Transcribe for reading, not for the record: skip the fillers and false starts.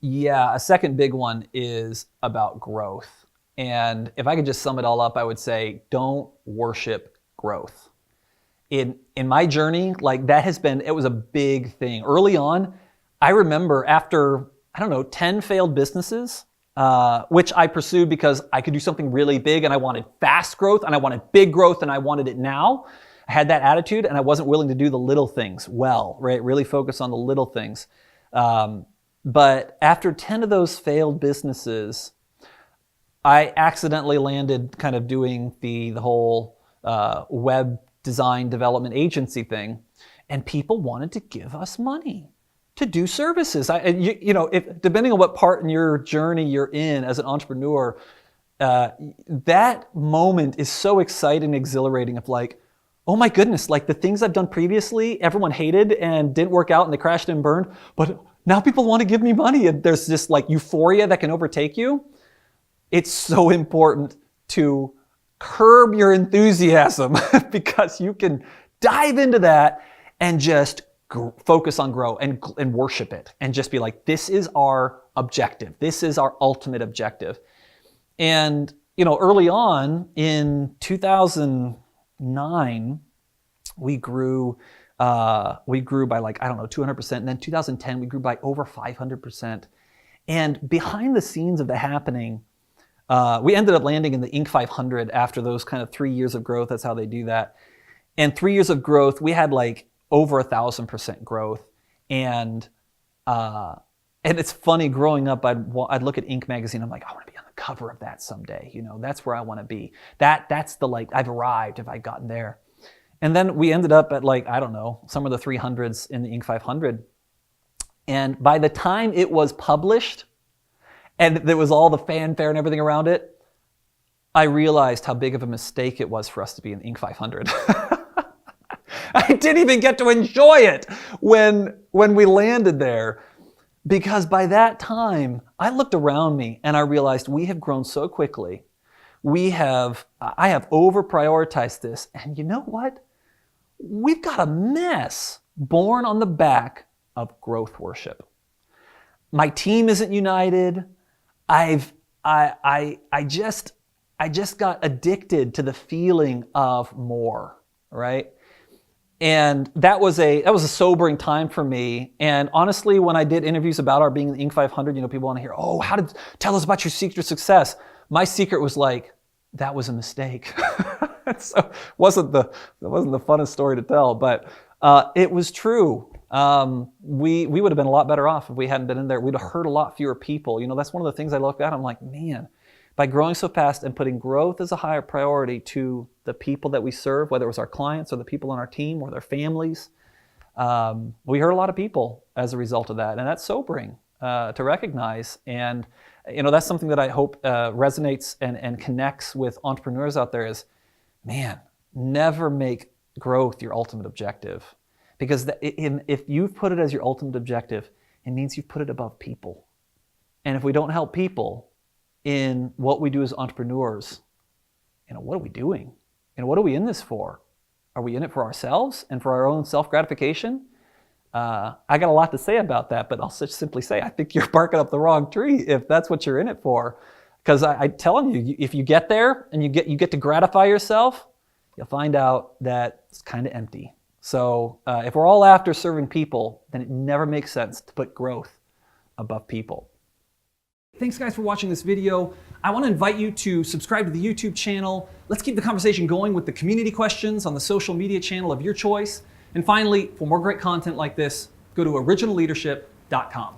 Yeah, a second big one is about growth. And if I could just sum it all up, I would say don't worship growth. In my journey, like that has been, it was a big thing. Early on, I remember after, I don't know, 10 failed businesses, which I pursued because I could do something really big and I wanted fast growth and I wanted big growth and I wanted it now. I had that attitude and I wasn't willing to do the little things well, right? Really focus on the little things. But after 10 of those failed businesses, I accidentally landed kind of doing the whole web design development agency thing, and people wanted to give us money to do services. If depending on what part in your journey you're in as an entrepreneur, that moment is so exciting, exhilarating of like, oh my goodness, like the things I've done previously, everyone hated and didn't work out and they crashed and burned, but now people want to give me money and there's this like euphoria that can overtake you. It's so important to curb your enthusiasm because you can dive into that and just focus on grow and worship it and just be like, this is our objective. This is our ultimate objective. And, early on in 2009, we grew by like, 200%. And then 2010, we grew by over 500%. And behind the scenes of the happening, we ended up landing in the Inc. 500 after those kind of 3 years of growth. That's how they do that. And 3 years of growth, we had like over 1,000% growth. And it's funny, growing up, I'd look at Inc. magazine. I'm like, I want to be on the cover of that someday. That's where I want to be. That's the like, I've arrived if I'd gotten there. And then we ended up at like, some of the 300s in the Inc. 500. And by the time it was published, and there was all the fanfare and everything around it, I realized how big of a mistake it was for us to be in Inc. 500. I didn't even get to enjoy it when we landed there. Because by that time, I looked around me and I realized we have grown so quickly. I have over-prioritized this. And you know what? We've got a mess born on the back of growth worship. My team isn't united. I just got addicted to the feeling of more, right? And that was a sobering time for me. And honestly, when I did interviews about our being in the Inc. 500, people want to hear, tell us about your secret success. My secret was like, that was a mistake. So it wasn't the funnest story to tell, but it was true. We would have been a lot better off if we hadn't been in there. We'd have hurt a lot fewer people. That's one of the things I look at. I'm like, man, by growing so fast and putting growth as a higher priority to the people that we serve, whether it was our clients or the people on our team or their families, we hurt a lot of people as a result of that. And that's sobering to recognize. And, that's something that I hope resonates and connects with entrepreneurs out there is, man, never make growth your ultimate objective. Because if you've put it as your ultimate objective, it means you've put it above people. And if we don't help people in what we do as entrepreneurs, what are we doing? What are we in this for? Are we in it for ourselves and for our own self-gratification? I got a lot to say about that, but I'll just simply say, I think you're barking up the wrong tree if that's what you're in it for. Because I'm telling you, if you get there and you get to gratify yourself, you'll find out that it's kind of empty. So if we're all after serving people, then it never makes sense to put growth above people. Thanks guys for watching this video. I want to invite you to subscribe to the YouTube channel. Let's keep the conversation going with the community questions on the social media channel of your choice. And finally, for more great content like this, go to originalleadership.com.